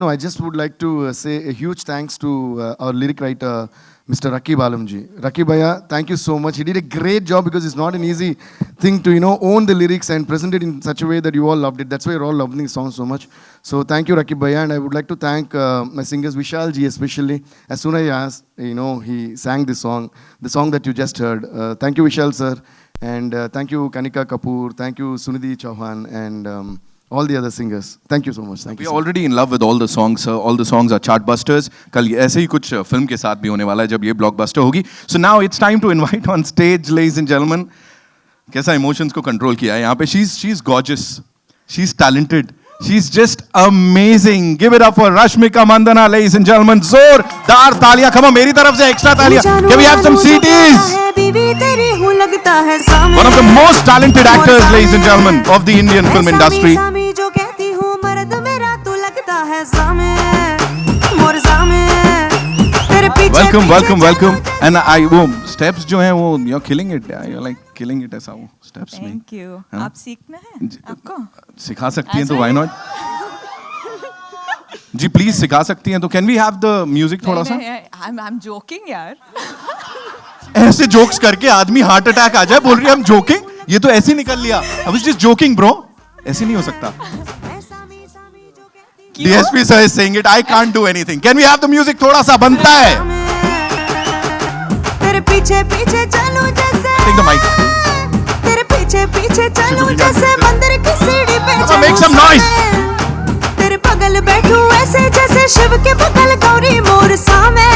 No, I just would like to say a huge thanks to our lyric writer, Mr. Rakib Alamji. Rakib Bhaiya, thank you so much. He did a great job because it's not an easy thing to, own the lyrics and present it in such a way that you all loved it. That's why you're all loving the song so much. So thank you, Rakib Bhaiya. And I would like to thank my singers, Vishal ji especially. As soon as I asked, he sang this song, the song that you just heard. Thank you, Vishal sir. And thank you, Kanika Kapoor. Thank you, Sunidhi Chauhan. And all the other singers. Thank you so much. Thank We you. are already in love with all the songs. All the songs are chart busters. कल ऐसे ही कुछ film के साथ भी होने वाला है जब ये blockbuster होगी. So now it's time to invite on stage, ladies and gentlemen. कैसा emotions को control किया है यहाँ पे? She's gorgeous. She's talented. She's just amazing. Give it up for Rashmika Mandana, ladies and gentlemen. जोरदार तालियां. Come on, मेरी तरफ से extra तालियां. Can we have some CTs? One of the most talented actors, ladies and gentlemen, of the Indian film industry. Welcome. And वो steps जो हैं वो you're killing it. You're like killing it ऐसा वो steps में. Thank you. आप सीखना है आपको? सिखा सकती हैं तो why not? जी प्लीज सिखा सकती हैं तो can we have the music थोड़ा सा? I'm joking यार. ऐसे jokes करके आदमी heart attack आ जाए बोल रही है I'm joking? ये तो ऐसे निकल लिया. I was just joking bro. ऐसे नहीं हो सकता. DSP sir is saying it. I can't do anything. Can we have the music थोड़ा सा बनता है? तेरे पीछे पीछे चलूं जैसे Take the mic. तेरे पीछे पीछे चलूं जैसे मंदिर की सीढ़ी पे Come on, make some noise. तेरे बगल बैठूं ऐसे जैसे शिव के बगल गौरी मोर सामे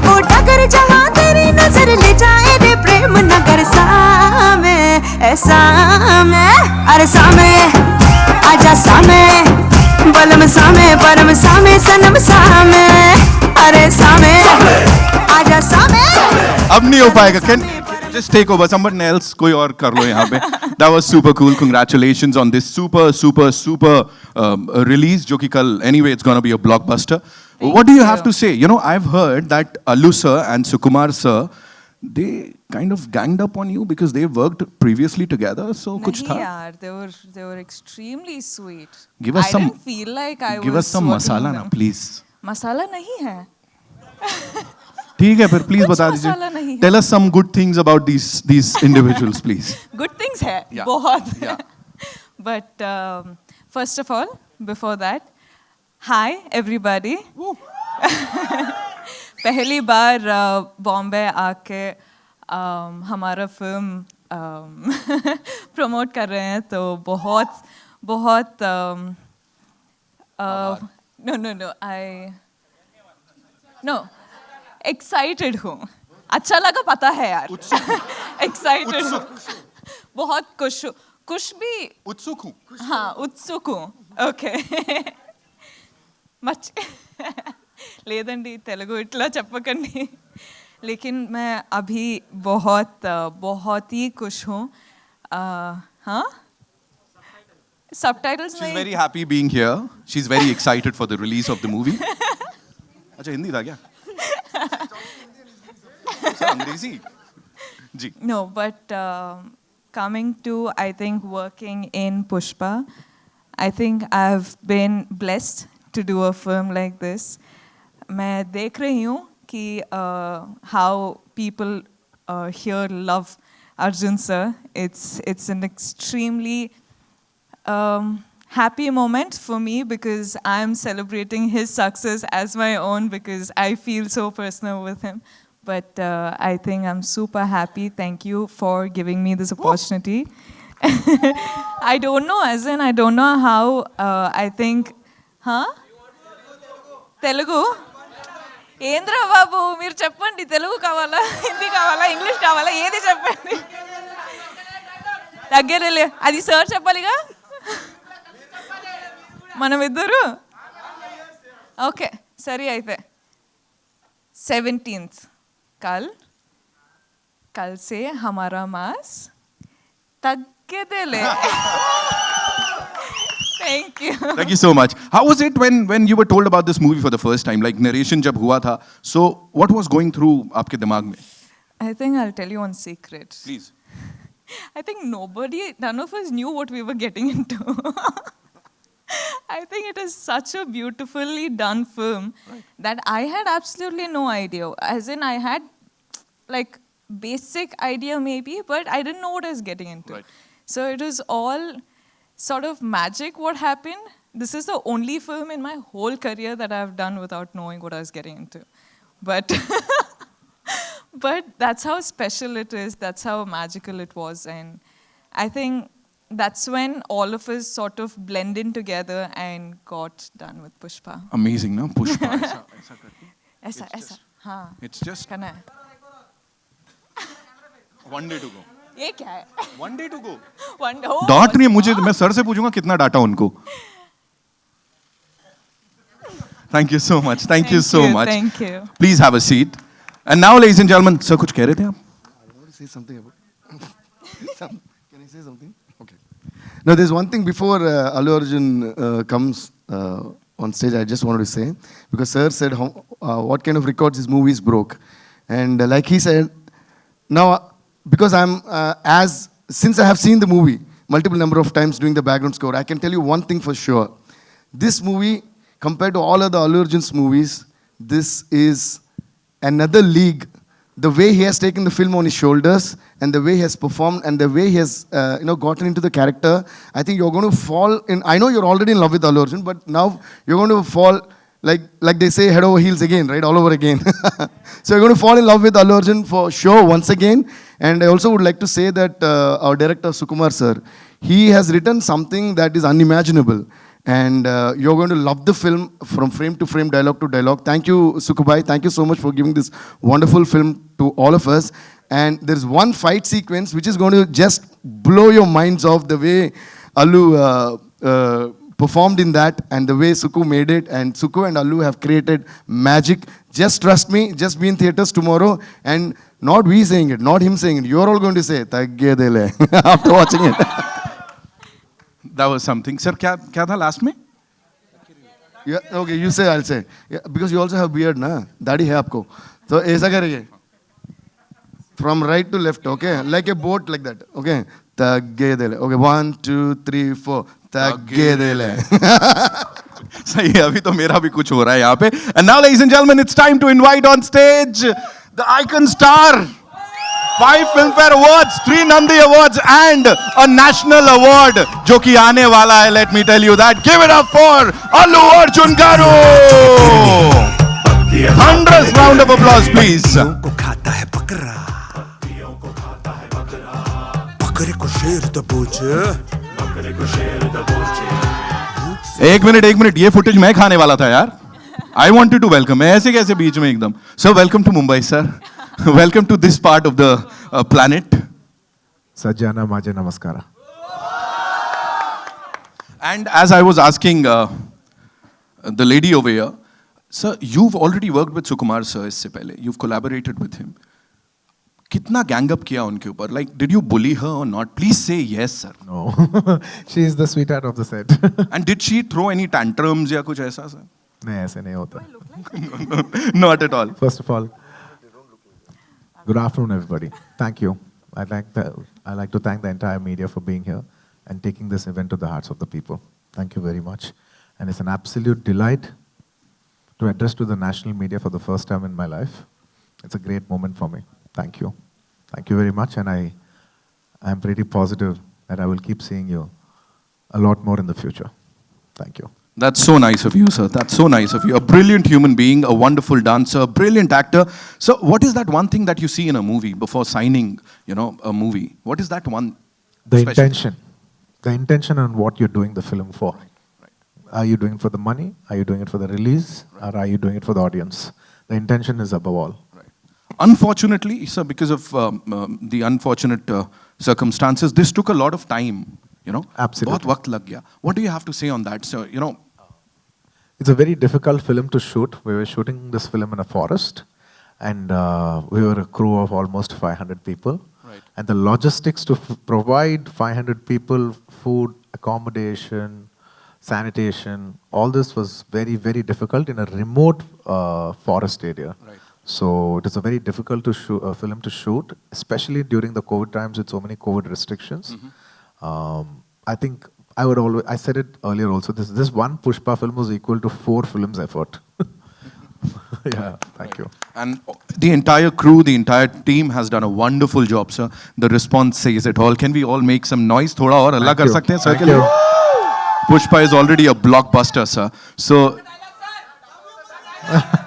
ओ डगर जहां तेरी नजर ले जाए रे प्रेम नगर सामे ऐसा मैं अरे सामे आजा सामे बलम सामे परम सामे सनम सामे अरे सामे आजा सामे अब नहीं हो पाएगा. Can just take over someone else कोई और कर लो यहाँ पे. That was super cool. Congratulations on this super release जो कि कल anyway it's gonna be a blockbuster. What do you have to say? I've heard that Allu sir and Sukumar sir they kind of ganged up on you because they worked previously together. So कुछ था? नहीं यार, they were extremely sweet. Give us I some. didn't feel like I Give was us some working masala with ना them. please. मसाला नहीं है. ठीक है फिर please कुछ बता मसाला नहीं दीजिए. है. Tell us some good things about these individuals please. Good things है Yeah. बहुत. Yeah. But first of all, before that, hi everybody. पहली बार बॉम्बे आके हमारा फिल्म प्रमोट कर रहे हैं तो बहुत नो एक्साइटेड हूँ. अच्छा लगा पता है यार. एक्साइटेड हूँ. बहुत कुछ भी उत्सुक हूँ. हाँ उत्सुक हूँ. ఓకే లేదండి తెలుగు ఇట్లా చెప్పకండి. लेकिन मैं अभी बहुत ही खुश हूँ. हाँ सबटाइटल्स She's में very happy being here. She's very excited for the release of the movie. अच्छा हिंदी था क्या? अच्छा, अंग्रेजी. जी. No, but coming to, I think, working in Pushpa, I think I've been blessed to do a film like this. मैं देख रही हूँ कि how people here love Arjun sir. It's an extremely happy moment for me because I'm celebrating his success as my own because I feel so personal with him. But I think I'm super happy. Thank you for giving me this opportunity. I don't know, as in I don't know how. I think, huh? Telugu? ఏంద్రా బాబు మీరు చెప్పండి. తెలుగు కావాలా, హిందీ కావాలా, English కావాలా, ఏది చెప్పండి. దగ్గరలే అది sir చెప్పాలిగా మనం ఇద్దరు. ఓకే సరే అయితే 17th कल से हमारा मास तగ్గేదేలే. Thank you. Thank you so much. How was it when you were told about this movie for the first time? Like narration जब हुआ था, so what was going through आपके दिमाग में? I think I'll tell you one secret. Please. I think none of us knew what we were getting into. I think it is such a beautifully done film that I had absolutely no idea. As in, I had like basic idea maybe, but I didn't know what I was getting into. Right. So it was all sort of magic what happened. This is the only film in my whole career that I've done without knowing what I was getting into. But but that's how special it is. That's how magical it was. And I think that's when all of us sort of blended together and got done with Pushpa. Amazing, no? Pushpa. ऐसा करके. ऐसा, हाँ. It's just करना है. 1 day to go. ये क्या है? 1 day to go. One oh, डांट नहीं है मुझे, मैं सर से पूछूंगा कितना डाटा उनको. Thank you so much. Thank you so much. Thank you. Please have a seat. And now, ladies and gentlemen, sir, कुछ कह रहे थे आप? I want to say something about. Can I say something? Okay. No, there's one thing before Allu Arjun comes on stage. I just wanted to say because Sir said what kind of records his movies broke, and like he said, now because I'm since I have seen the movie multiple number of times doing the background score, I can tell you one thing for sure. This movie, compared to all other Allu Arjun's movies, this is another league. The way he has taken the film on his shoulders and the way he has performed and the way he has gotten into the character, I think you're going to fall in. I know you're already in love with Allu Arjun, but now you're going to fall like they say, head over heels again, right? All over again. So you're going to fall in love with Allu Arjun for sure once again. And I also would like to say that our director Sukumar sir, he has written something that is unimaginable. And you're going to love the film from frame to frame, dialogue to dialogue. Thank you, Sukubai. Thank you so much for giving this wonderful film to all of us. And there's one fight sequence which is going to just blow your minds off, the way Allu performed in that and the way Suku made it. And Suku and Allu have created magic. Just trust me, just be in theaters tomorrow. And not we saying it, not him saying it. You're all going to say, "Tagge dele," after watching it. That was something. Sir, क्या था last में? Yeah, okay, you say, I'll say. Yeah, because you also have beard, na? दाढ़ी है आपको. So ऐसा करेंगे. From right to left, okay? Like a boat, like that, okay? Tagge dele. Okay, 1, 2, 3, 4. Tagge dele. सही है, अभी तो मेरा भी कुछ हो रहा है यहाँ पे. And now, ladies and gentlemen, it's time to invite on stage the icon star. 5 Filmfare Awards, 3 Nandi Awards and a national award जो कि आने वाला है. Let me tell you that. Give it up for Allu Arjun Garu. Thunderous round of applause, please. को खाता है बकरा, बकरे को शेर तो पूछे, बकरे को शेर तो पूछे. एक मिनट, ये फुटेज मैं खाने वाला था यार. I wanted to welcome. ऐसे कैसे बीच में एकदम. So welcome to Mumbai, sir. Welcome to this part of the planet. Sajjana Maje Namaskara. And as I was asking the lady over here, sir, you've already worked with Sukumar sir इससे पहले. You've collaborated with him. कितना gang up किया उनके ऊपर? Like, did you bully her or not? Please say yes, sir. No, she is the sweetheart of the set. And did she throw any tantrums या कुछ ऐसा, sir? नहीं ऐसे नहीं होता. Not at all. First of all, good afternoon, everybody. Thank you. I'd like to thank the entire media for being here and taking this event to the hearts of the people. Thank you very much. And it's an absolute delight to address to the national media for the first time in my life. It's a great moment for me. Thank you. Thank you very much. And I'm pretty positive that I will keep seeing you a lot more in the future. Thank you. That's so nice of you, sir. That's so nice of you. A brilliant human being, a wonderful dancer, brilliant actor. So what is that one thing that you see in a movie before signing, a movie? What is that one? The special- intention. The intention on what you're doing the film for. Right. Are you doing it for the money? Are you doing it for the release? Or are you doing it for the audience? The intention is above all. Right. Unfortunately, sir, because of the unfortunate circumstances, this took a lot of time, Absolutely. बहुत वक्त लग गया. What do you have to say on that? So, It's a very difficult film to shoot. We were shooting this film in a forest, and we were a crew of almost 500 people. Right. And the logistics to provide 500 people food, accommodation, sanitation, all this was very, very difficult in a remote forest area. Right. So it is a very difficult film to shoot, especially during the COVID times with so many COVID restrictions. I think I would always, I said it earlier also, this one Pushpa film was equal to 4 films effort. Yeah, thank you. And the entire crew, the entire team has done a wonderful job, sir. The response says it all. Can we all make some noise? Thoda aur Allah kar you. sakte hain, sir? Thank you. Pushpa is already a blockbuster, sir. So,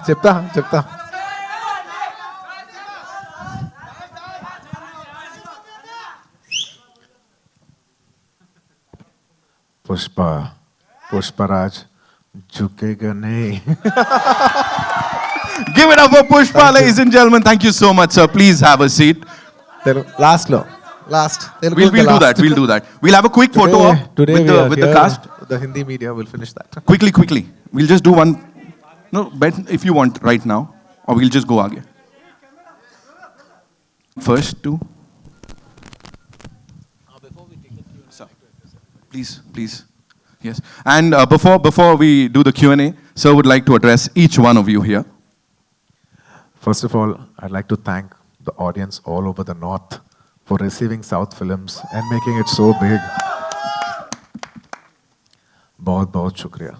Chepta. Pushparaj, झुकेगा नहीं. give it up for Pushpa, ladies and gentlemen. Thank you so much, sir. Please have a seat. Last. We'll do that. We'll have a quick photo op Today with we are with the here. cast. The Hindi media will finish that. Quickly. We'll just do one. No, bet if you want right now, or we'll just go aage. First two. Sir, please. Yes. And before we do the Q&A, sir would like to address each one of you here. First of all, I'd like to thank the audience all over the north for receiving South films and making it so big. बहुत शुक्रिया.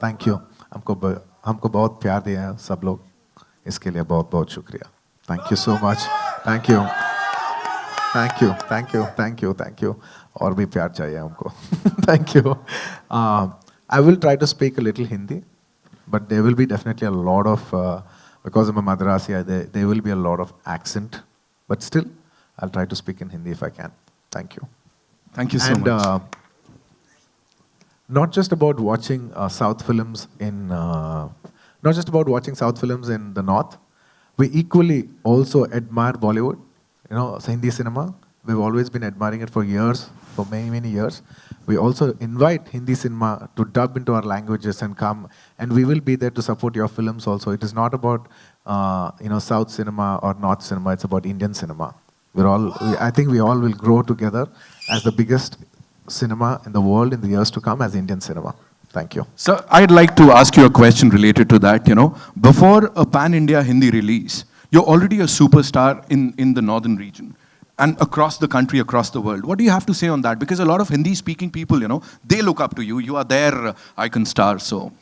Thank you. हमको बहुत प्यार दिया है सब लोग. इसके लिए बहुत शुक्रिया. Thank you so much. Thank you. और भी प्यार चाहिए हमको. Thank you. I will try to speak a little Hindi, but there will be definitely a lot of, because I'm a Madrasi, there will be a lot of accent, but still, I'll try to speak in Hindi if I can. Thank you. Thank you so much. Not just about watching South films in, not just about watching South films in the north, we equally also admire Bollywood, Hindi cinema. We've always been admiring it for years, for many years. We also invite Hindi cinema to dub into our languages and come, and we will be there to support your films also. It is not about South cinema or North cinema. It's about Indian cinema. I think we all will grow together as the biggest cinema in the world in the years to come as Indian cinema. Thank you. Sir, I'd like to ask you a question related to that. Before a pan-India Hindi release, you're already a superstar in the northern region and across the country, across the world. What do you have to say on that? Because a lot of Hindi-speaking people, they look up to you. You are their icon star, so.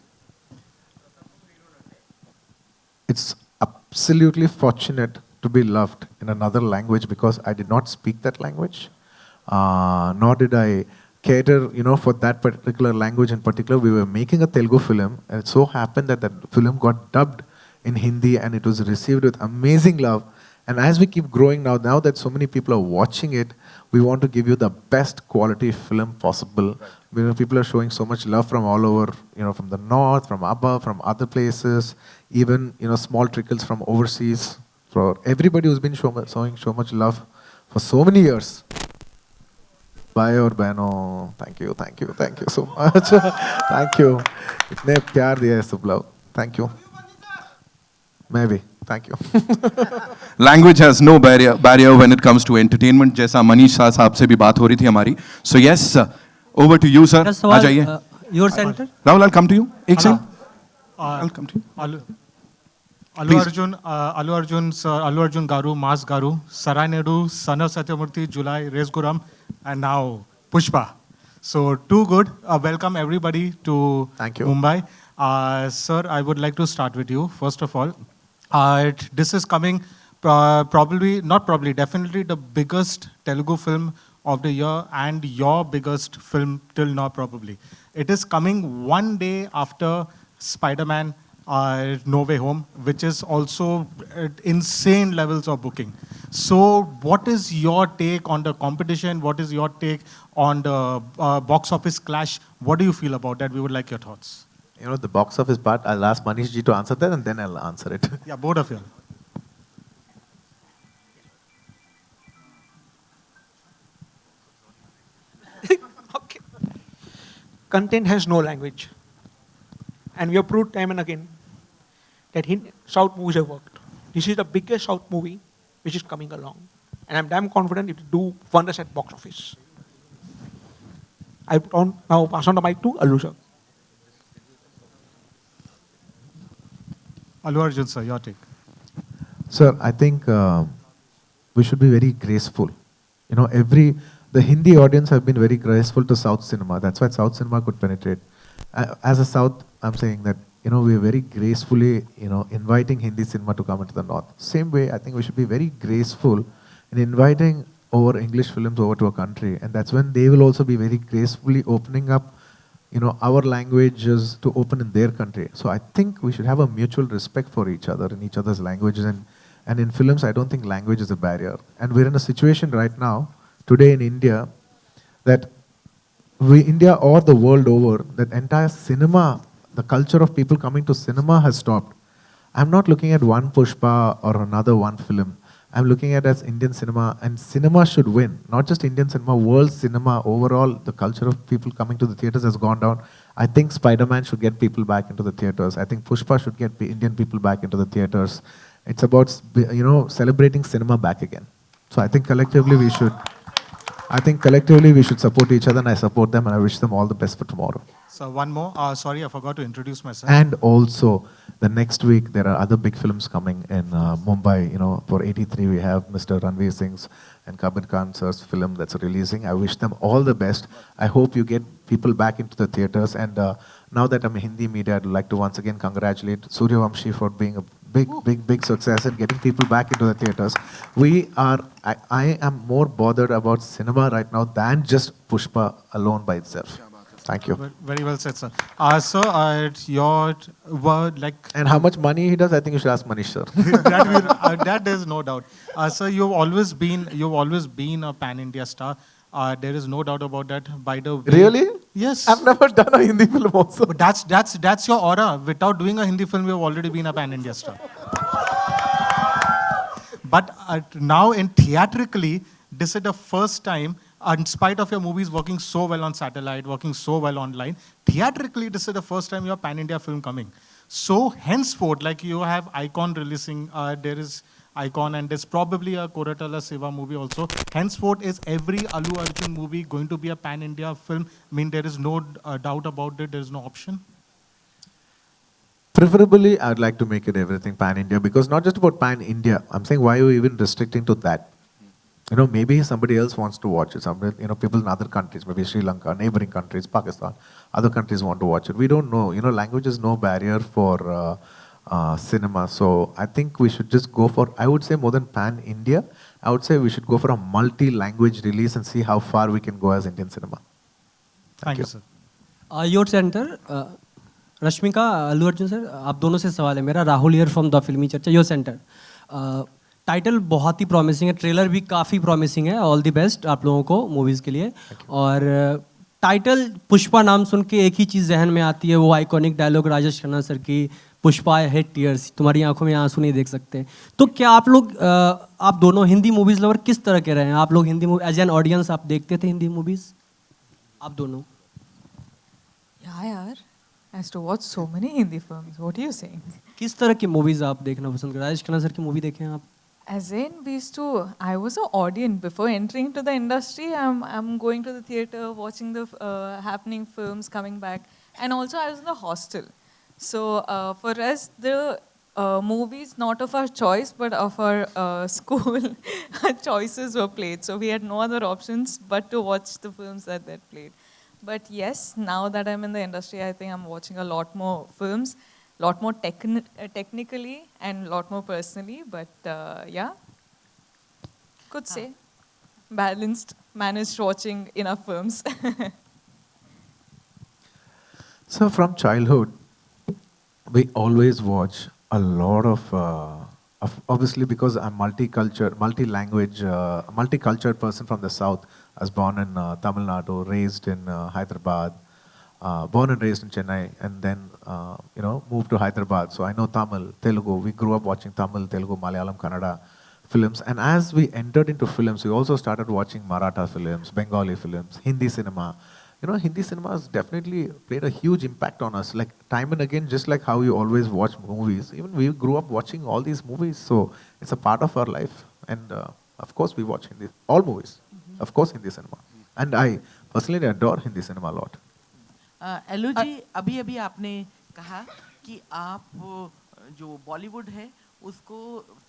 It's absolutely fortunate to be loved in another language because I did not speak that language. Nor did I cater, for that particular language in particular. We were making a Telugu film, and it so happened that that film got dubbed in Hindi, and it was received with amazing love. And as we keep growing now that so many people are watching it, we want to give you the best quality film possible. Right. People are showing so much love from all over, from the north, from above, from other places, even, small trickles from overseas. For everybody who's been showing so much love for so many years. Bhai aur behno, thank you so much. Thank you. Itne प्यार दिया है सब लोग. Thank you. Maybe. Thank you. Language has no barrier when it comes to entertainment. जैसा मनीष शाह साहब से भी बात हो रही थी हमारी. So yes, over to you, sir. आ जाइए. Your center? Rahul, I'll come to you. एक second. I'll come to you. Allu Arjun, sir, Allu Arjun Garu, Mas Garu, Sarai Naidu, Son of Satyamurthy, July, Res Guram, and now Pushpa. So too good. Welcome everybody to Thank you. Mumbai. Sir, I would like to start with you, first of all. This is coming definitely the biggest Telugu film of the year and your biggest film till now probably. It is coming one day after Spider-Man No Way Home, which is also at insane levels of booking. So what is your take on the competition? What is your take on the box office clash? What do you feel about that? We would like your thoughts. The box office part, I'll ask Manish ji to answer that and then I'll answer it. Yeah, both of you. Okay. Content has no language. And we have proved time and again that South movies have worked. This is the biggest South movie which is coming along. And I'm damn confident it will do wonders at box office. I now pass on the mic to Allu sir. Allu Arjun sir, your take. Sir, I think we should be very graceful. the Hindi audience have been very graceful to South cinema. That's why South cinema could penetrate. As a South, I'm saying that, we are very gracefully, inviting Hindi cinema to come into the North. Same way, I think we should be very graceful in inviting over English films over to a country. And that's when they will also be very gracefully opening up, our languages to open in their country. So I think we should have a mutual respect for each other in each other's languages. And in films, I don't think language is a barrier. And we're in a situation right now, today in India, that India or the world over, that entire cinema, the culture of people coming to cinema has stopped. I'm not looking at one Pushpa or another one film. I'm looking at it as Indian cinema, and cinema should win. Not just Indian cinema, world cinema, overall, the culture of people coming to the theaters has gone down. I think Spider-Man should get people back into the theaters. I think Pushpa should get Indian people back into the theaters. It's about, celebrating cinema back again. So I think collectively we should support each other, and I support them, and I wish them all the best for tomorrow. So one more. Sorry, I forgot to introduce myself. And also, the next week, there are other big films coming in Mumbai. For 83, we have Mr. Ranveer Singh's and Kabir Khan sir's film that's releasing. I wish them all the best. I hope you get people back into the theaters. And now that I'm in Hindi media, I'd like to once again congratulate Suryavamshi for being a big success and getting people back into the theaters. I am more bothered about cinema right now than just Pushpa alone by itself. Thank you. Very well said, sir. Sir, your word, like... And how much money he does, I think you should ask Manish, sir. that there's no doubt. Sir, you've always been a pan-India star. There is no doubt about that. By the way, Really? Yes. I've never done a Hindi film also. But that's your aura. Without doing a Hindi film, you've already been a pan-India star. But now, in theatrically, this is the first time, in spite of your movies working so well on satellite, working so well online, theatrically, this is the first time your pan-India film coming. So henceforth, like you have Icon releasing, there is Icon, and there's probably a Koratala Seva movie also. Henceforth, is every Allu Arjun movie going to be a pan-India film? I mean, there is no doubt about it. There is no option. Preferably, I'd like to make it everything pan-India, because not just about pan-India. I'm saying, why are you even restricting to that? Maybe somebody else wants to watch it. People in other countries, maybe Sri Lanka, neighboring countries, Pakistan, other countries want to watch it. We don't know. Language is no barrier for cinema. So I think we should just go for, I would say more than pan-India, I would say we should go for a multi-language release and see how far we can go as Indian cinema. Thank you, sir. Your center, Rashmika, Allu Arjun sir, आप दोनों से सवाल है मेरा. Rahul here from the Filmy Charcha. Your center. Title बहुत ही promising है, trailer भी काफ़ी प्रॉमिसिंग है. ऑल द बेस्ट आप लोगों को मूवीज़ के लिए. और टाइटल पुष्पा नाम सुन के एक ही चीज़ जहन में आती है, वो iconic dialogue Rajesh Khanna sir की, पुष्पा आई हेट टीयर्स, तुम्हारी आंखों में आंसू नहीं देख सकते. तो क्या आप लोग, आप दोनों हिंदी मूवीज़ लवर किस तरह के रहे हैं? आप लोग Hindi movie as an audience आप देखते थे हिंदी मूवीज़ आप दोनों? Yeah, yaar. I used to watch so many Hindi films. What are you saying? किस तरह की मूवीज़ आप देखना पसंद करते हैं? राजेश खन्ना सर की मूवी देखें आप? As in, I was an audience before entering into the industry. I'm going to the theater, watching the happening films, coming back, and also I was in the hostel. So for us, the movies not of our choice, but of our school choices were played. So we had no other options but to watch the films that they played. But yes, now that I'm in the industry, I think I'm watching a lot more films. Lot more technically and lot more personally, but yeah, could say balanced, managed watching enough films. So from childhood, we always watch a lot of obviously because I'm multi-language, multicultural person from the south. I was born in Tamil Nadu, raised in Hyderabad. Born and raised in Chennai, and then moved to Hyderabad. So I know Tamil, Telugu. We grew up watching Tamil, Telugu, Malayalam, Kannada films. And as we entered into films, we also started watching Maratha films, Bengali films, Hindi cinema. Hindi cinema has definitely played a huge impact on us. Like time and again, just like how you always watch movies, even we grew up watching all these movies. So it's a part of our life. And of course, we watch Hindi, all movies. Of course, Hindi cinema. And I personally adore Hindi cinema a lot. एलू जी, अभी अभी आपने कहा कि आप जो बॉलीवुड है उसको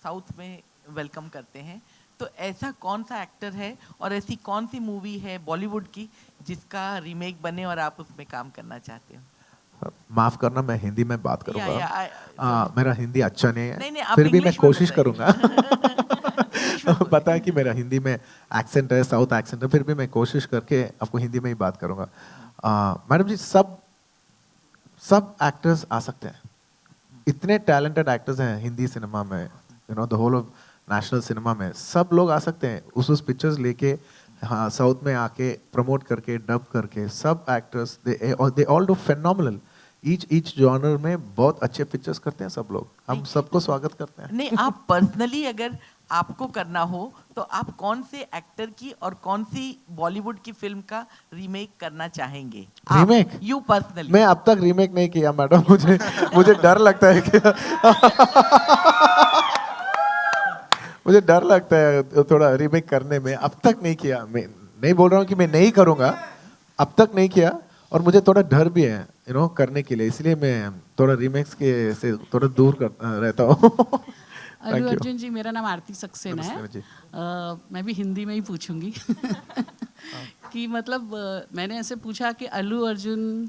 south में वेलकम करते हैं, तो ऐसा कौन सा एक्टर है और ऐसी कौन सी मूवी है बॉलीवुड की जिसका रीमेक बने और आप उसमें काम करना चाहते हो? माफ करना, मैं हिंदी में बात या, करूंगा। मेरा हिंदी अच्छा नहीं है, नहीं, आप फिर भी मैं इंग्लिश में कोशिश बताइए। करूंगा। पता है कि मेरा हिंदी में एक्सेंट है, साउथ एक्सेंट है, फिर भी मैं कोशिश करके आपको हिंदी में ही बात करूंगा। मैडम जी, सब एक्टर्स आ सकते हैं, इतने टैलेंटेड एक्टर्स हैं हिंदी सिनेमा में, you know the whole of national cinema में, सब लोग आ सकते हैं उस पिक्चर्स लेके, हाँ, साउथ में आके प्रमोट करके, डब करके, सब actors they all do phenomenal, each genre में बहुत अच्छे पिक्चर्स करते हैं सब लोग, हम सबको स्वागत करते हैं। नहीं, आप पर्सनली अगर आपको करना हो तो आप कौन से एक्टर की और कौन सी बॉलीवुड की फिल्म का रीमेक करना चाहेंगे? रीमेक? You personally. मैं अब तक रीमेक नहीं किया मैडम, मुझे डर लगता है कि मुझे डर लगता है थोड़ा रीमेक करने में, अब तक नहीं किया। मैं नहीं बोल रहा हूँ कि मैं नहीं करूँगा, अब तक नहीं किया, और मुझे थोड़ा डर भी है करने के लिए, इसलिए मैं थोड़ा रीमेक्स के से थोड़ा दूर रहता हूँ। अल्लू अर्जुन जी, मेरा नाम आरती सक्सेना है। नमस्ते जी। मैं भी हिंदी में ही पूछूंगी कि मतलब मैंने ऐसे पूछा कि अल्लू अर्जुन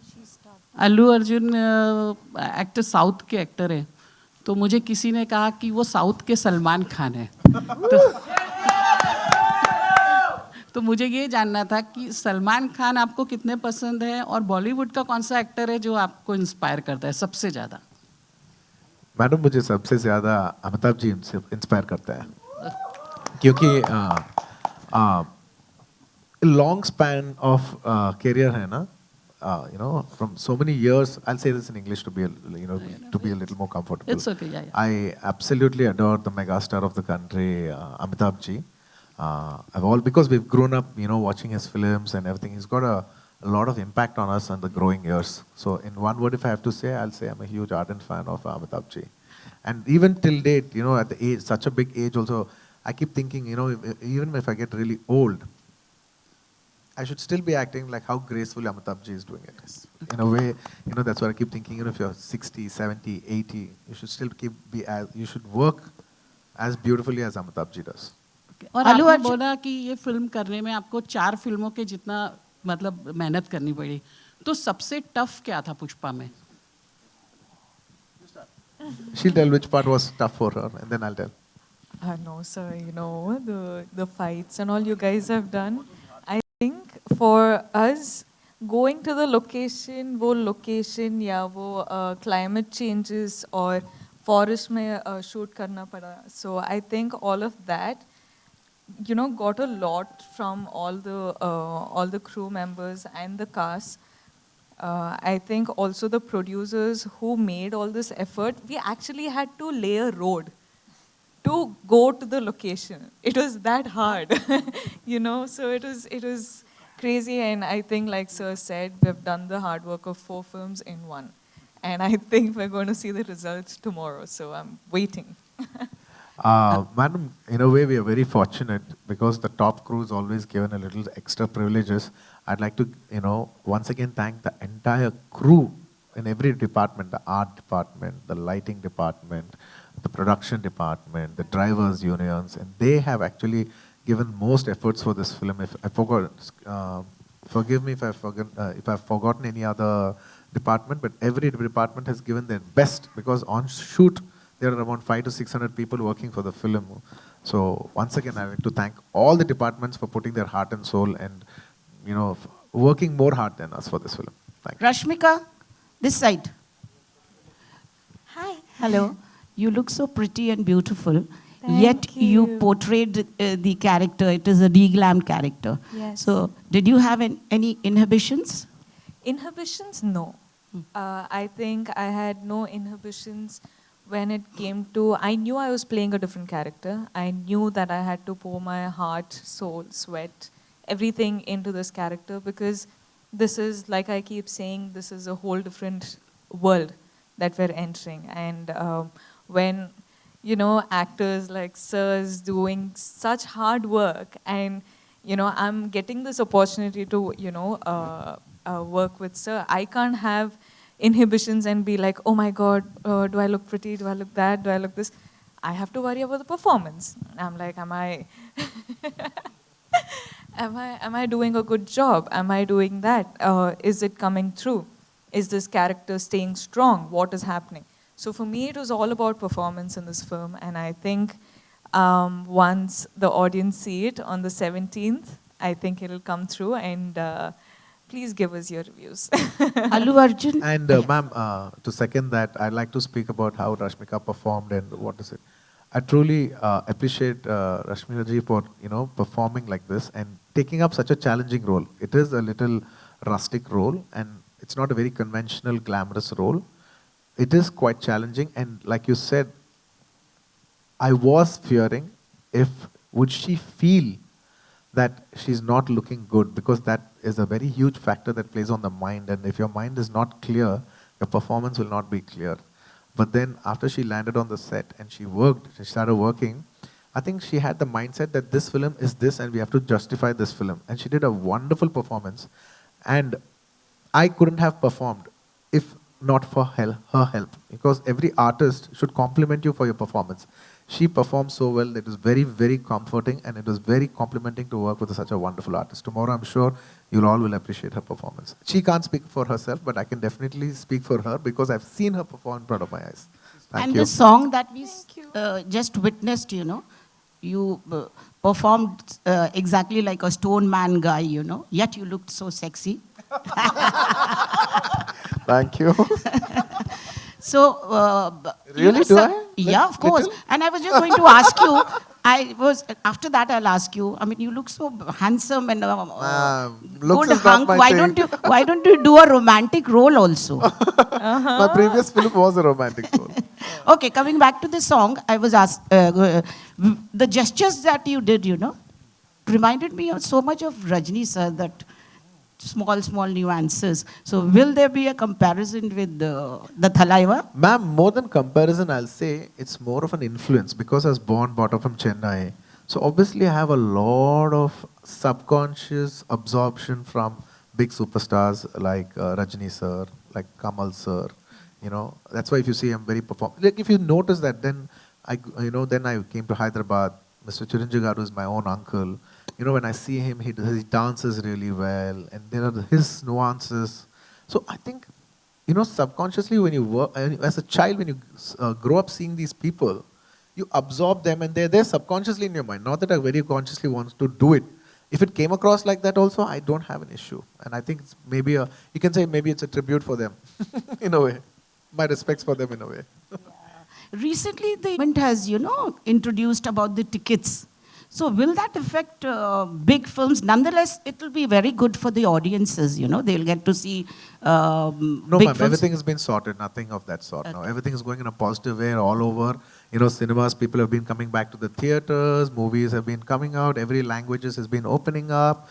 एक्टर साउथ के एक्टर है, तो मुझे किसी ने कहा कि वो साउथ के सलमान खान है। तो मुझे ये जानना था कि सलमान खान आपको कितने पसंद है और बॉलीवुड का कौन सा एक्टर है जो आपको इंस्पायर करता है सबसे ज़्यादा? मैडम, मुझे सबसे ज़्यादा अमिताभ जी इंस्पायर करता है, क्योंकि लॉन्ग स्पैन ऑफ करियर है ना, from so many years. I'll say this in English to be a little more comfortable. It's okay, yeah. I absolutely adore the megastar of the country, Amitabh ji. Because we've grown up, watching his films and everything. He's got a lot of impact on us in the growing years. So in one word, if I have to say, I'll say I'm a huge ardent fan of Amitabh ji. And even till date, at the age, such a big age also, I keep thinking, even if I get really old, I should still be acting like how gracefully Amitabh ji is doing it. In a way, that's what I keep thinking, if you're 60, 70, 80, you should still you should work as beautifully as Amitabh ji does. और आपने बोला कि ये film करने में आपको 4 फिल्मों के जितना मतलब मेहनत करनी पड़ी, तो सबसे टफ क्या था पुष्पा में? She'll tell which part was tough for her, and then I'll tell. No, sir, the fights and all you guys have done. I think for us, going to the location, वो location या वो climate changes और forest में shoot करना पड़ा. So I think all of that, got a lot from all the crew members and the cast. I think also the producers who made all this effort, we actually had to lay a road to go to the location. It was that hard, so it was crazy. And I think, like Sir said, we've done the hard work of 4 films in one. And I think we're going to see the results tomorrow, so I'm waiting. Madam, in a way, we are very fortunate because the top crew is always given a little extra privileges. I'd like to, once again thank the entire crew in every department, the art department, the lighting department, the production department, the drivers' unions, and they have actually given most efforts for this film. If I forgot, forgive me if I've forgotten any other department, but every department has given their best because on shoot, there are around 500 to 600 people working for the film. So once again, I want to thank all the departments for putting their heart and soul and, working more hard than us for this film. Thank you. Rashmika, this side. Hi. Hello. You look so pretty and beautiful. Thank Yet you you. portrayed the character. It is a deglammed character. Yes. So did you have any inhibitions? Inhibitions? No. I think I had no inhibitions when it came to, I knew I was playing a different character. I knew that I had to pour my heart, soul, sweat, everything into this character because this is, like I keep saying, this is a whole different world that we're entering. And when, actors like Sir's doing such hard work and, I'm getting this opportunity to, work with Sir, I can't have inhibitions and be like, oh my God, do I look pretty? Do I look that? Do I look this? I have to worry about the performance. I'm like, am I am I doing a good job? Am I doing that? Is it coming through? Is this character staying strong? What is happening? So for me, it was all about performance in this film, and I think once the audience see it on the 17th, I think it'll come through, and please give us your reviews. Allu Arjun. And ma'am, to second that, I'd like to speak about how Rashmika performed and what is it. I truly appreciate Rashmika ji for performing like this and taking up such a challenging role. It is a little rustic role, and it's not a very conventional, glamorous role. It is quite challenging, and like you said, I was fearing would she feel that she's not looking good, because that is a very huge factor that plays on the mind, and if your mind is not clear, your performance will not be clear. But then after she landed on the set and she started working, I think she had the mindset that this film is this and we have to justify this film. And she did a wonderful performance. And I couldn't have performed if not for her help, because every artist should compliment you for your performance. She performed so well that it was very, very comforting, and it was very complimenting to work with such a wonderful artist. Tomorrow, I'm sure you all will appreciate her performance. She can't speak for herself, but I can definitely speak for her because I've seen her perform in front of my eyes. Thank And you. the song that we just witnessed, you performed exactly like a stone man guy, yet you looked so sexy. Thank you. So, Really, do I? Yeah, of course. And I was just going to ask you, after that I'll ask you, I mean, you look so handsome and looks good is not hunk. my Why don't you do a romantic role also? My previous film was a romantic role. Okay, coming back to the song, I was asked, the gestures that you did, reminded me of so much of Rajni sir, that small nuances. So will there be a comparison with the Thalaiva? Ma'am, more than comparison, I'll say it's more of an influence, because I was brought up from Chennai. So obviously I have a lot of subconscious absorption from big superstars like Rajni sir, like Kamal sir. That's why if you see I'm very like if you notice that, then I came to Hyderabad. Mr. Chiranjeevi Garu is my own uncle. When I see him, he dances really well, and there are his nuances. So I think, subconsciously when you work, as a child, when you grow up seeing these people, you absorb them, and they're there subconsciously in your mind. Not that I very consciously want to do it. If it came across like that also, I don't have an issue. And I think it's maybe you can say maybe it's a tribute for them, in a way. My respects for them in a way. Recently, the government has, introduced about the tickets. So will that affect big films? Nonetheless, it will be very good for the audiences, They'll get to see No, big ma'am, films. everything has been sorted. Nothing of that sort now. Everything is going in a positive way all over. Cinemas, people have been coming back to the theaters. Movies have been coming out. Every languages has been opening up.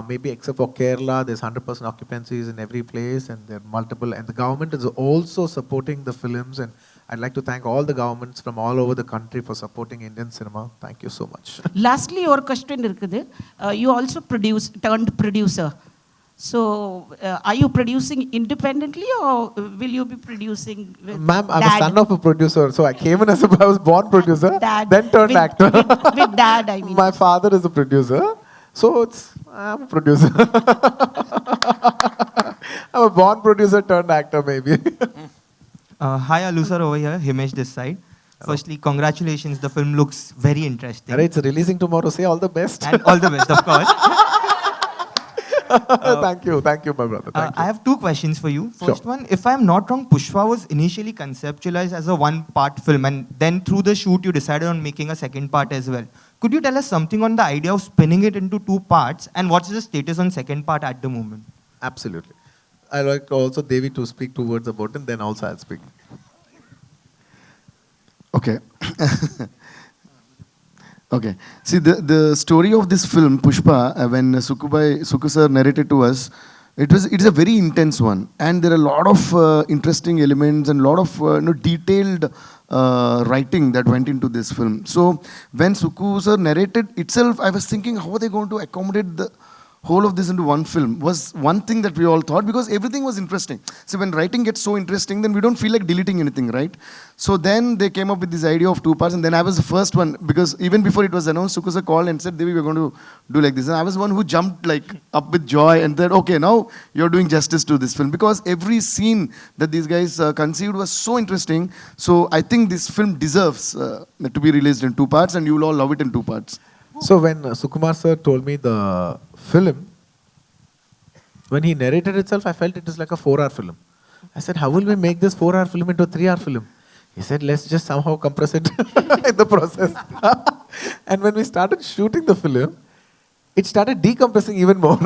Maybe except for Kerala, there's 100% occupancies in every place, and there are multiple. And the government is also supporting the films, and I'd like to thank all the governments from all over the country for supporting Indian cinema. Thank you so much. Lastly, your question இருக்குது. You also turned producer. So, are you producing independently, or will you be producing with Ma'am, I'm dad? a son of a producer, so I came in I was born producer, Dad. then turned actor. With dad, I mean. My father is a producer, so I'm a producer. I'm a born producer turned actor, maybe. Hi, Allu sir, over here, Himesh this side. Firstly, congratulations, the film looks very interesting. Alright, it's releasing tomorrow, say all the best. And all the best, of course. Thank you, my brother. Thank you. I have two questions for you. Sure. First one, if I'm not wrong, Pushpa was initially conceptualized as a one-part film, and then through the shoot you decided on making a second part as well. Could you tell us something on the idea of spinning it into two parts, and what's the status on second part at the moment? Absolutely. I'd like also Devi to speak 2 words about it, then also I'll speak. Okay. Okay. See, the story of this film, Pushpa, when Suku sir narrated to us, it is a very intense one. And there are a lot of interesting elements and a lot of detailed writing that went into this film. So when Suku sir narrated itself, I was thinking, how are they going to accommodate whole of this into one film was one thing that we all thought, because everything was interesting. So when writing gets so interesting, then we don't feel like deleting anything, right? So then they came up with this idea of 2 parts, and then I was the first one, because even before it was announced, Sukusa called and said, Devi, we're going to do like this. And I was the one who jumped like up with joy and said, okay, now you're doing justice to this film, because every scene that these guys conceived was so interesting. So I think this film deserves to be released in 2 parts, and you will all love it in 2 parts. So when Sukumar sir told me the film, when he narrated itself, I felt it is like a 4-hour film. I said, how will we make this 4-hour film into a 3-hour film? He said, let's just somehow compress it in the process. And when we started shooting the film, it started decompressing even more.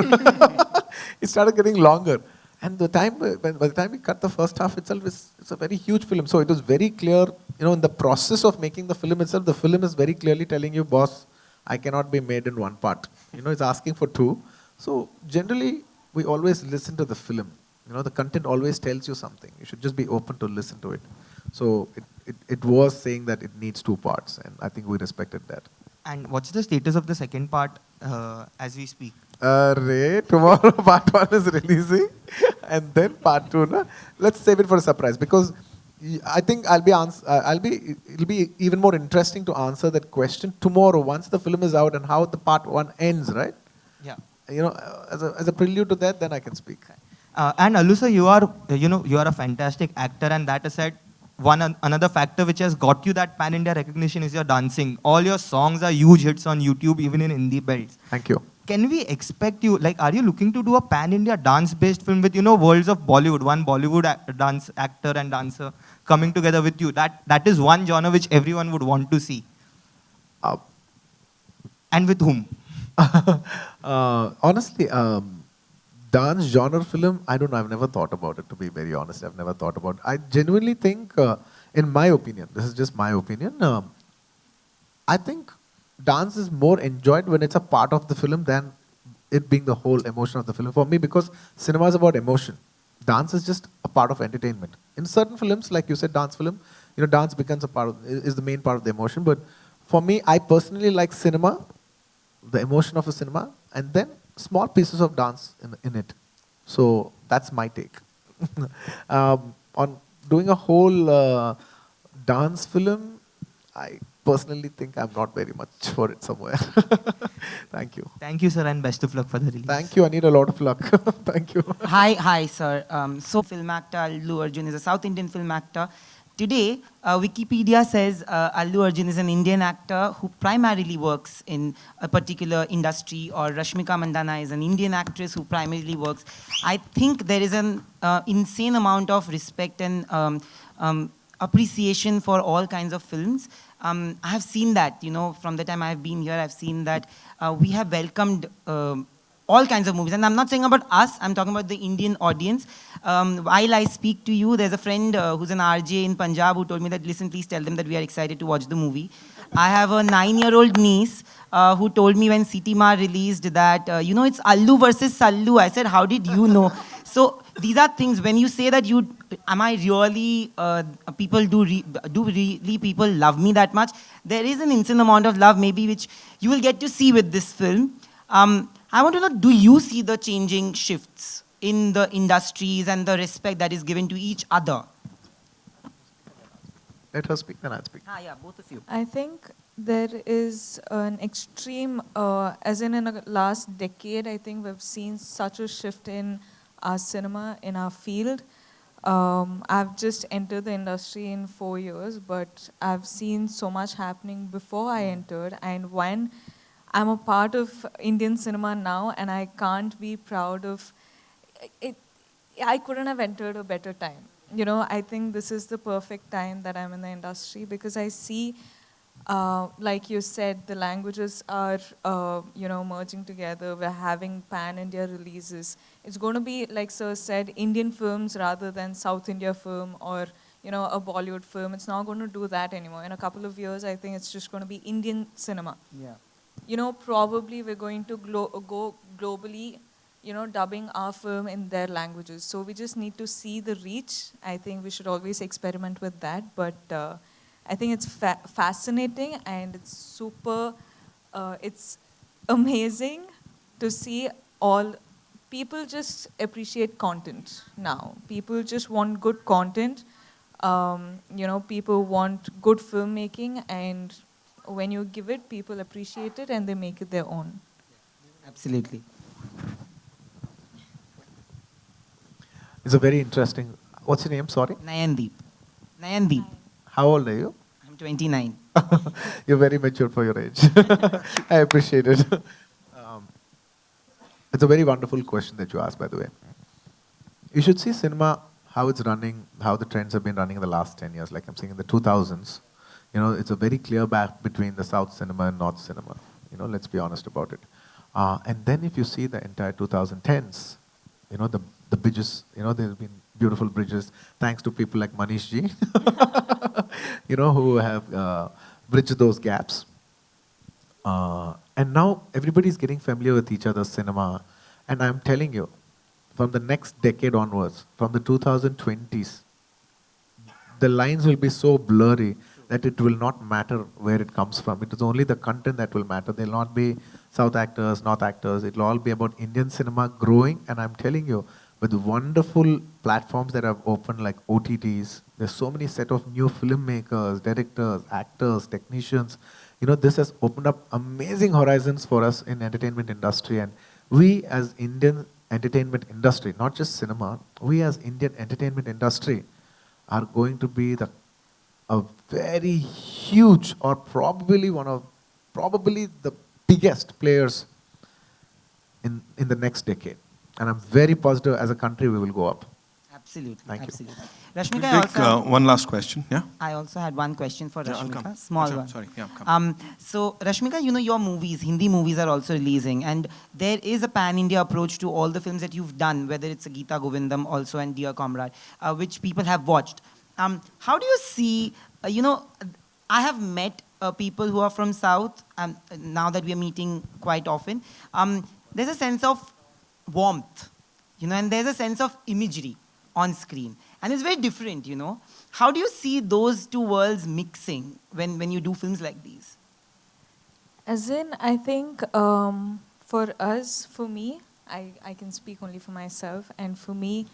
It started getting longer. And by the time we cut the first half itself, it's a very huge film. So it was very clear, in the process of making the film itself, the film is very clearly telling you, boss, I cannot be made in 1 part. It's asking for 2. So generally, we always listen to the film. The content always tells you something. You should just be open to listen to it. So it was saying that it needs 2 parts, and I think we respected that. And what's the status of the second part as we speak? Tomorrow part 1 is releasing, and then part 2. Na? Let's save it for a surprise, because I think it'll be even more interesting to answer that question tomorrow once the film is out and how the part 1 ends, right? Yeah. As a prelude to that, then I can speak. And Allu sir, you are a fantastic actor, and that aside, another factor which has got you that pan-India recognition is your dancing. All your songs are huge hits on YouTube, even in Hindi belts. Thank you. Can we expect you, are you looking to do a pan-India dance-based film with, worlds of Bollywood, one Bollywood dance actor and dancer coming together with you? That is one genre which everyone would want to see. And with whom? Honestly, dance genre film, I don't know, I've never thought about it, to be very honest. I've never thought about it. I genuinely think, in my opinion, this is just my opinion, I think dance is more enjoyed when it's a part of the film than it being the whole emotion of the film. For me, because cinema is about emotion. Dance is just a part of entertainment. In certain films, like you said, dance film, dance becomes is the main part of the emotion. But for me, I personally like cinema, the emotion of a cinema, and then small pieces of dance in it. So that's my take. On doing a whole dance film, I personally think I'm not very much for it somewhere. Thank you. Thank you, sir, and best of luck for the release. Thank you. I need a lot of luck. Thank you. Hi, sir. So film actor Allu Arjun is a South Indian film actor. Today, Wikipedia says Allu Arjun is an Indian actor who primarily works in a particular industry, or Rashmika Mandanna is an Indian actress who primarily works. I think there is an insane amount of respect and appreciation for all kinds of films. I have seen that, from the time I have been here, I've seen that we have welcomed all kinds of movies. And I'm not saying about us, I'm talking about the Indian audience. While I speak to you, there's a friend who's an RJ in Punjab who told me that, listen, please tell them that we are excited to watch the movie. I have a 9-year-old niece who told me when Siti Ma released that, it's Allu versus Sallu. I said, how did you know? So these are things, when you say that am I really, people do really people love me that much? There is an insane amount of love maybe which you will get to see with this film. I want to know, do you see the changing shifts in the industries and the respect that is given to each other? Let her speak, then I'll speak. Yeah, both of you. I think there is an extreme, as in the last decade, I think we've seen such a shift in our cinema, in our field. I've just entered the industry in 4 years, but I've seen so much happening before I entered. And when I'm a part of Indian cinema now, and I can't be proud of it. I couldn't have entered a better time. I think this is the perfect time that I'm in the industry, because I see, like you said, the languages are, merging together. We're having pan-India releases. It's going to be, like Sir said, Indian films rather than South India film or, a Bollywood film. It's not going to do that anymore. In a couple of years, I think it's just going to be Indian cinema. Yeah. Probably we're going to go globally, dubbing our film in their languages. So we just need to see the reach. I think we should always experiment with that. But I think it's fascinating, and it's super, it's amazing to see all people just appreciate content now. People just want good content. People want good filmmaking, and when you give it, people appreciate it and they make it their own. Absolutely. It's a very interesting. What's your name? Sorry. Nayandeep. Nayandeep. How old are you? I'm 29. You're very mature for your age. I appreciate it. It's a very wonderful question that you asked, by the way. You should see cinema, how it's running, how the trends have been running in the last 10 years. Like I'm saying in the 2000s, it's a very clear gap between the South cinema and North cinema. Let's be honest about it. And then if you see the entire 2010s, the bridges, there's been beautiful bridges, thanks to people like Manish ji, who have bridged those gaps. And now everybody's getting familiar with each other's cinema. And I'm telling you, from the next decade onwards, from the 2020s, the lines will be so blurry that it will not matter where it comes from. It is only the content that will matter. There will not be South actors, North actors. It will all be about Indian cinema growing. And I'm telling you, with wonderful platforms that have opened like OTTs, there's so many set of new filmmakers, directors, actors, technicians. This has opened up amazing horizons for us in entertainment industry. And we as Indian entertainment industry, not just cinema, we as Indian entertainment industry are going to be a very huge, or probably the biggest players in the next decade. And I'm very positive as a country we will go up. Absolutely. Thank you. Absolutely. Rashmika, We'll take one last question. Yeah. I also had one question for Yeah, I'll Rashmika, come. small Sure, one. sorry, yeah, come. So Rashmika, your movies, Hindi movies are also releasing, and there is a pan-India approach to all the films that you've done, whether it's Geeta Govindam also and Dear Comrade, which people have watched. How do you see, I have met people who are from South, now that we are meeting quite often. There's a sense of warmth, and there's a sense of imagery on screen. And it's very different, How do you see those two worlds mixing when you do films like these? As in, I think for me, I can speak only for myself, and for me,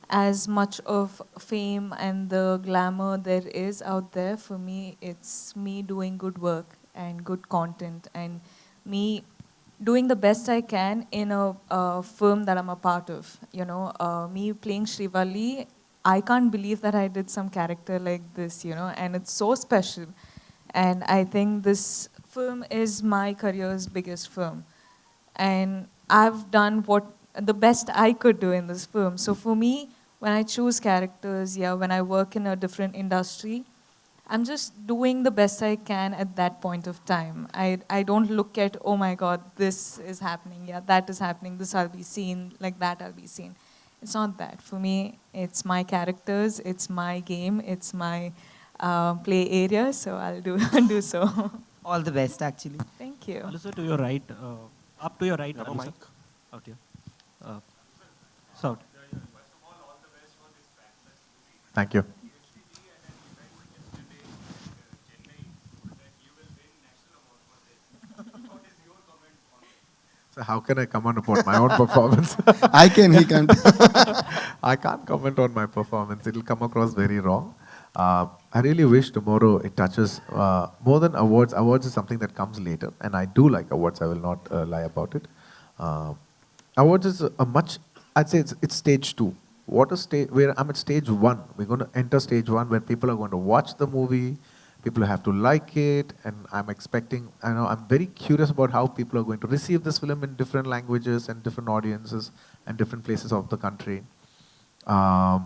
as much of fame and the glamour there is out there, for me, it's me doing good work and good content, and me doing the best I can in a film that I'm a part of. Me playing Srivalli, I can't believe that I did some character like this, and it's so special. And I think this film is my career's biggest film. And I've done the best I could do in this film. So for me, when I choose characters, when I work in a different industry, I'm just doing the best I can at that point of time. I don't look at, oh my God, this is happening, that is happening, this I'll be seen, like that I'll be seen. It's not that. For me, it's my characters, it's my game, it's my play area, so I'll do so. All the best, actually. Thank you. Also to your right, up to your right, No Anusa. mic. Out here. South. Thank you. So how can I comment upon my own performance? I can, he can't. I can't comment on my performance. It'll come across very wrong. I really wish tomorrow it touches more than awards. Awards is something that comes later, and I do like awards. I will not lie about it. Awards is I'd say it's stage 2. Where I'm at stage 1. We're going to enter stage 1 where people are going to watch the movie. People have to like it, and I'm very curious about how people are going to receive this film in different languages and different audiences and different places of the country. I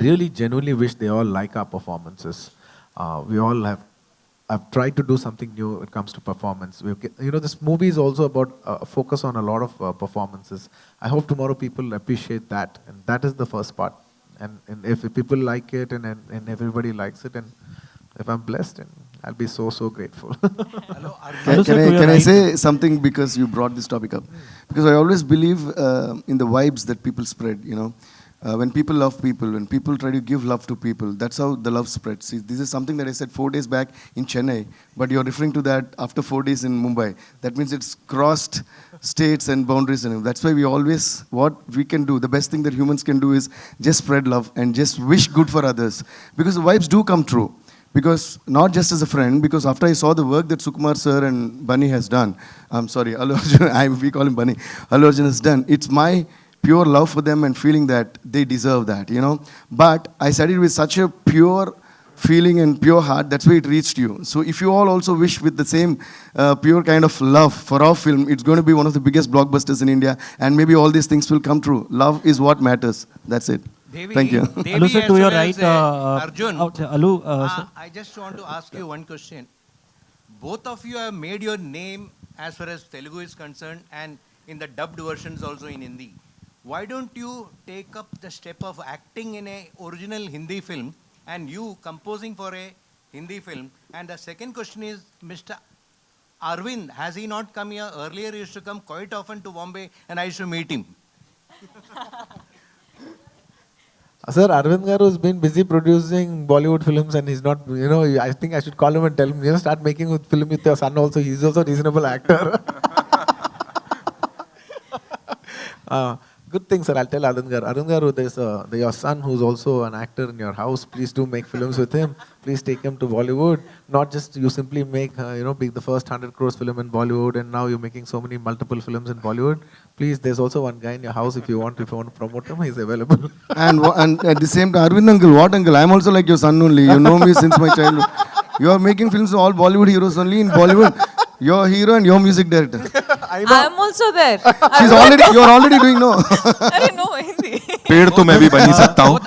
really genuinely wish they all like our performances. I've tried to do something new when it comes to performance. This movie is also about a focus on a lot of performances. I hope tomorrow people appreciate that, and that is the first part. And if people like it and everybody likes it, and if I'm blessed, and I'll be so grateful. Can I say something because you brought this topic up? Because I always believe in the vibes that people spread, when people love people, when people try to give love to people, that's how the love spreads. See, this is something that I said 4 days back in Chennai, but you're referring to that after 4 days in Mumbai. That means it's crossed states and boundaries. And that's why we always, what we can do, the best thing that humans can do is just spread love and just wish good for others. Because the vibes do come true. Because not just as a friend, because after I saw the work that Sukumar sir and Bunny has done, I'm sorry, Allu Arjun, we call him Bunny, Allu Arjun has done, it's my pure love for them and feeling that they deserve that, you know. But I said it with such a pure feeling and pure heart, that's why it reached you. So if you all also wish with the same pure kind of love for our film, it's going to be one of the biggest blockbusters in India, and maybe all these things will come true. Love is what matters. That's it. Thank you. Allu sir, to your right, Arjun, Allu, sir. I just want to ask you one question. Both of you have made your name as far as Telugu is concerned, and in the dubbed versions also in Hindi. Why don't you take up the step of acting in a original Hindi film and you composing for a Hindi film? And the second question is, Mr. Arvind, has he not come here? Earlier he used to come quite often to Bombay and I used to meet him. Sir, Arvind Garu has been busy producing Bollywood films and he's not, you know, I think I should call him and tell him, you know, start making a film with your son also. He's also a reasonable actor. Good thing, sir. I'll tell Arvind Garu. Arvind Garu, there's your son who's also an actor in your house. Please do make films with him. Please take him to Bollywood. Not just you simply make, you know, be the first 100 crores film in Bollywood, and now you're making so many multiple films in Bollywood. Please, there's also one guy in your house if you want to promote him, he's available. And at the same time, Arvind uncle, what uncle? I'm also like your son only. You know me since my childhood. You are making films with all Bollywood heroes only in Bollywood. You're a hero and you're music director. I'm also there. You're already doing no. अरे no Hindi. पेड़ तो मैं भी बन ही सकता हूँ.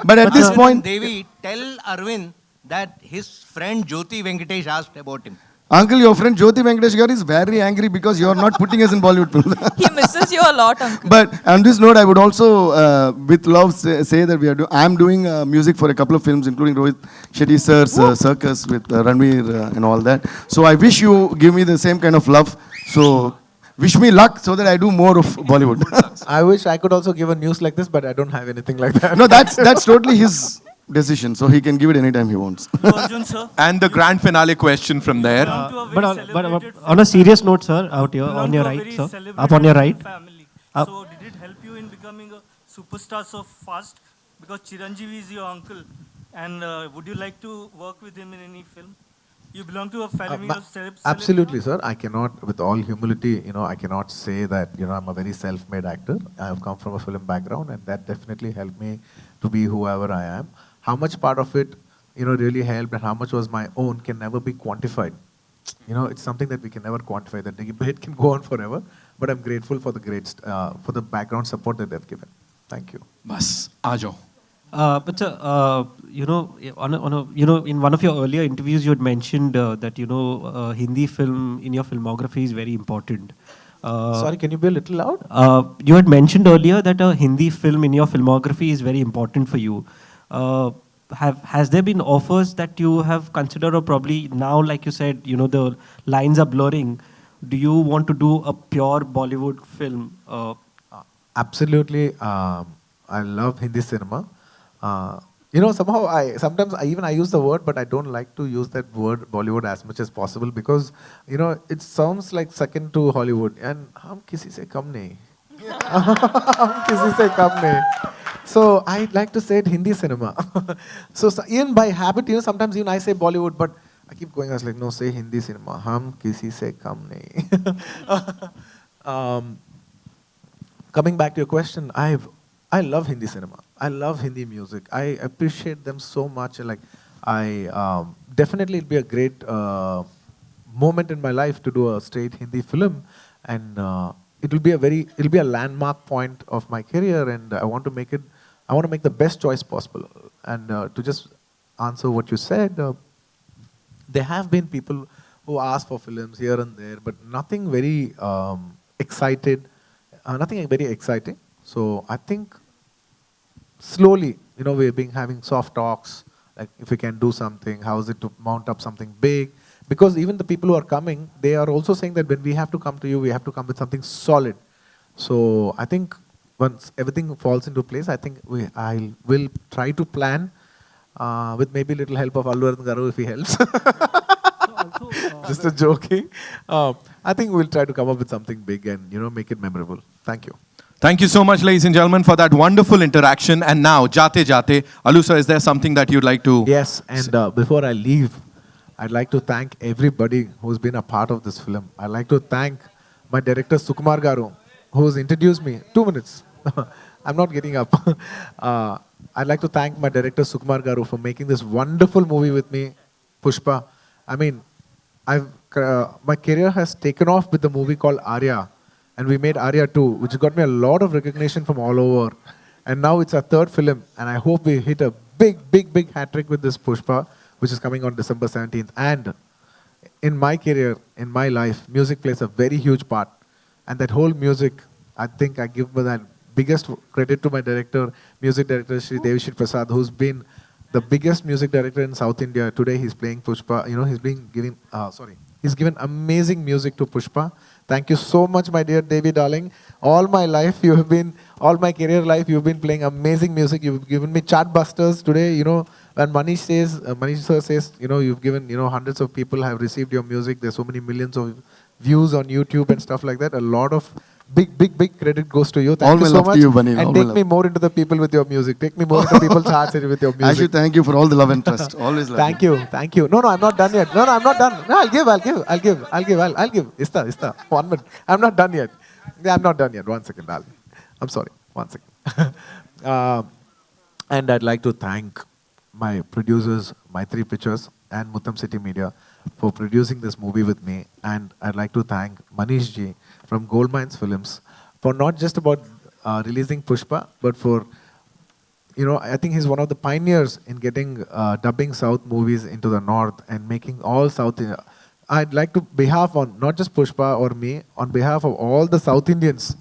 But at this point, Devi, tell Arvind that his friend Jyoti Venkatesh asked about him. Uncle, your friend Jyoti Venkatesh Garu is very angry because you're not putting us in Bollywood films. He misses you a lot, uncle. But on this note, I would also, with love, say that I'm doing music for a couple of films, including Rohit Shetty sir's Circus with Ranveer and all that. So I wish you give me the same kind of love. So wish me luck so that I do more of Bollywood. I wish I could also give a news like this, but I don't have anything like that. No, that's totally his decision. So he can give it anytime he wants. Arjun, sir. And the grand finale question from there. But on a serious note, sir, out here on your right, sir, up on your right. So did it help you in becoming a superstar so fast? Because Chiranjeevi is your uncle, and would you like to work with him in any film? You belong to a family of celebs. Absolutely, sir. I cannot, with all humility, you know, I cannot say that, you know, I'm a very self-made actor. I have come from a film background, and that definitely helped me to be whoever I am. How much part of it, you know, really helped and how much was my own can never be quantified. You know, it's something that we can never quantify. The debate can go on forever, but I'm grateful for the background support that they've given. Thank you. Bas, aa jao. But you know, you know, in one of your earlier interviews, you had mentioned that Hindi film in your filmography is very important. Sorry, can you be a little loud? You had mentioned earlier that a Hindi film in your filmography is very important for you. Has there been offers that you have considered, or probably now, like you said, you know, the lines are blurring? Do you want to do a pure Bollywood film? Absolutely. I love Hindi cinema. You know, somehow sometimes I use the word, but I don't like to use that word Bollywood as much as possible because, you know, it sounds like second to Hollywood. And hum kisi se kam nahi. Hum kisi se kam nahi. So I like to say it Hindi cinema. so even by habit, you know, sometimes even I say Bollywood, but I keep going, I was like, no, say Hindi cinema. Hum kisi se kam nahi. Coming back to your question, I love Hindi cinema. I love Hindi music. I appreciate them so much. Like, definitely it'll be a great moment in my life to do a straight Hindi film, and it'll be a landmark point of my career, and I want to make the best choice possible. And to just answer what you said, there have been people who ask for films here and there, but nothing very exciting. So I think slowly, you know, we're having soft talks, like if we can do something, how is it to mount up something big? Because even the people who are coming, they are also saying that when we have to come to you, we have to come with something solid. So I think once everything falls into place, I think I will try to plan with maybe little help of Allu Arjun Garu if he helps. Just a joking. I think we'll try to come up with something big and make it memorable. Thank you. Thank you so much, ladies and gentlemen, for that wonderful interaction. And now, Jate Jate, Allu sir, is there something that you'd like to? Yes, and before I leave, I'd like to thank everybody who's been a part of this film. I'd like to thank my director Sukumar Garu, who's introduced me. 2 minutes. I'm not getting up. I'd like to thank my director Sukumar Garu for making this wonderful movie with me, Pushpa. I mean, my career has taken off with the movie called Arya, and we made Arya 2, which got me a lot of recognition from all over. And now it's our third film, and I hope we hit a big hat trick with this Pushpa, which is coming on December 17th. And in my career, in my life, music plays a very huge part. And that whole music, I think I give that biggest credit to my director, music director, Shri Devashri Prasad, who's been the biggest music director in South India. Today he's playing Pushpa. He's given amazing music to Pushpa. Thank you so much, my dear Devi darling. All my career life, you've been playing amazing music. You've given me chartbusters today. When Manish sir says, you've given, hundreds of people have received your music. There's so many millions of views on YouTube and stuff like that. A lot of big credit goes to you. Thank you so much. And take me more into the people with your music. Take me more into people's hearts with your music. Actually, thank you for all the love and trust. Always love Thank you. No, I'm not done yet. No, I'm not done. No, I'll give. Ista. 1 minute. I'm not done yet. Yeah, I'm not done yet. 1 second, darling. I'm sorry. 1 second. And I'd like to thank my producers, My 3 Pictures, and Mutham City Media for producing this movie with me. And I'd like to thank Manish ji from Gold Mines Films for not just about releasing Pushpa, but for, I think he's one of the pioneers in getting dubbing South movies into the North and making all South. I'd like to, behalf on not just Pushpa or me, on behalf of all the South Indians,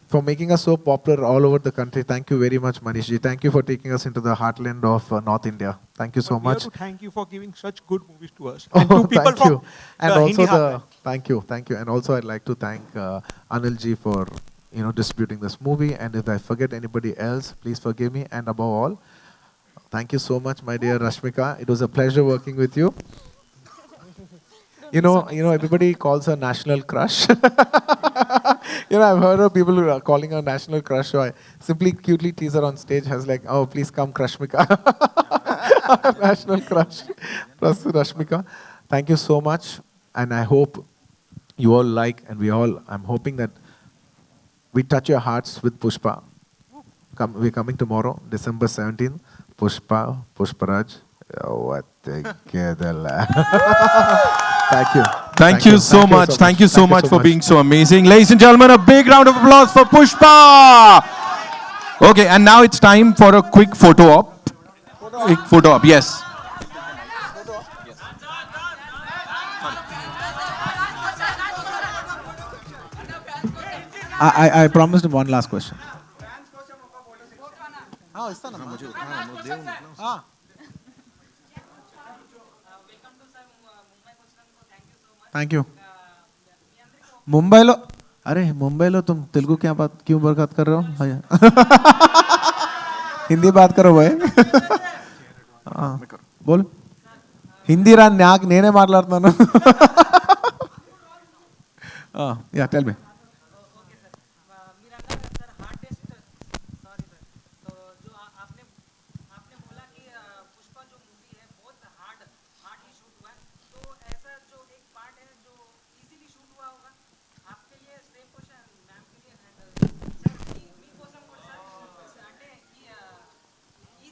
for making us so popular all over the country. Thank you very much, Manish ji. Thank you for taking us into the heartland of North India. Thank you so much. We have to thank you for giving such good movies to us. And and to people thank you. from And the also Hindi heartland. thank you. And also I'd like to thank Anil ji for distributing this movie. And if I forget anybody else, please forgive me. And above all, thank you so much, my dear Rashmika. It was a pleasure working with you. Everybody calls her national crush. I've heard of people who are calling her national crush. So I simply cutely tease her on stage. Has like, oh, please come, Krashmika. National crush plus Rashmika. Thank you so much. And I hope you all like, and I'm hoping that we touch your hearts with Pushpa. We're coming tomorrow, December 17th. Pushparaj. What together. Thank you. Thank you so much. Thank you so much for being so amazing. Ladies and gentlemen, a big round of applause for Pushpa. Okay, and now it's time for a quick photo op. Yes. I promised him one last question. Thank you. मुंबईलो तुम तेलुगु क्यों बात कर रहे हो भैया? हिंदी बात करो भाई. बोल. हिंदी రా నాకు నేనే మాట్లాడుతున్నాను. Yeah, tell me.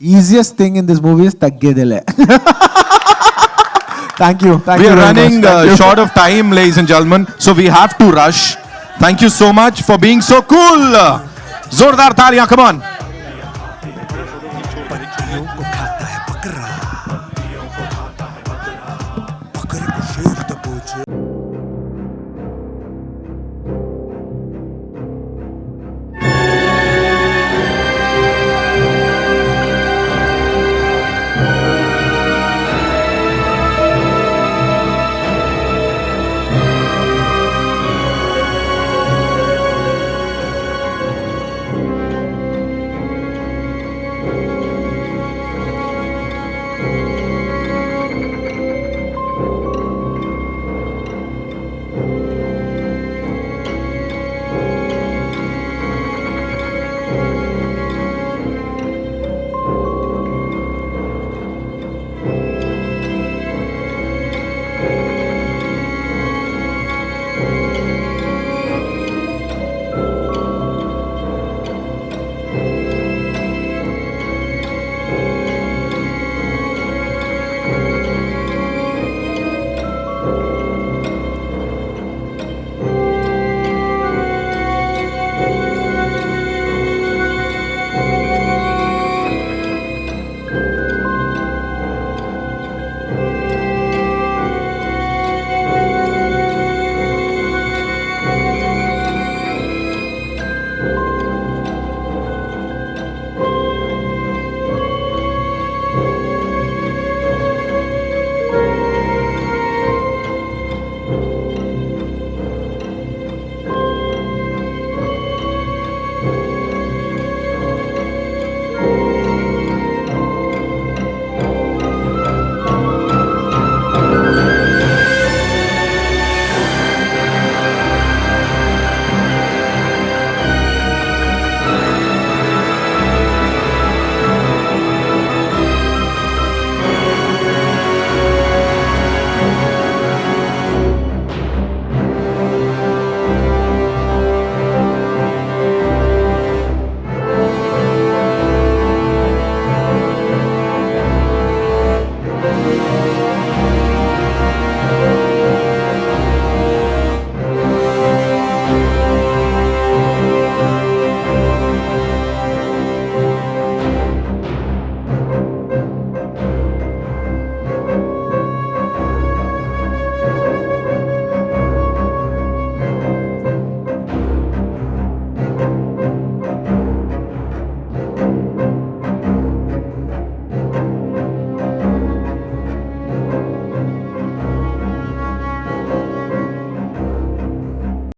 Easiest thing in this movie is taggedele. Thank you. We are running short of time, ladies and gentlemen, so we have to rush. Thank you so much for being so cool. Zordar Taaliyan, come on.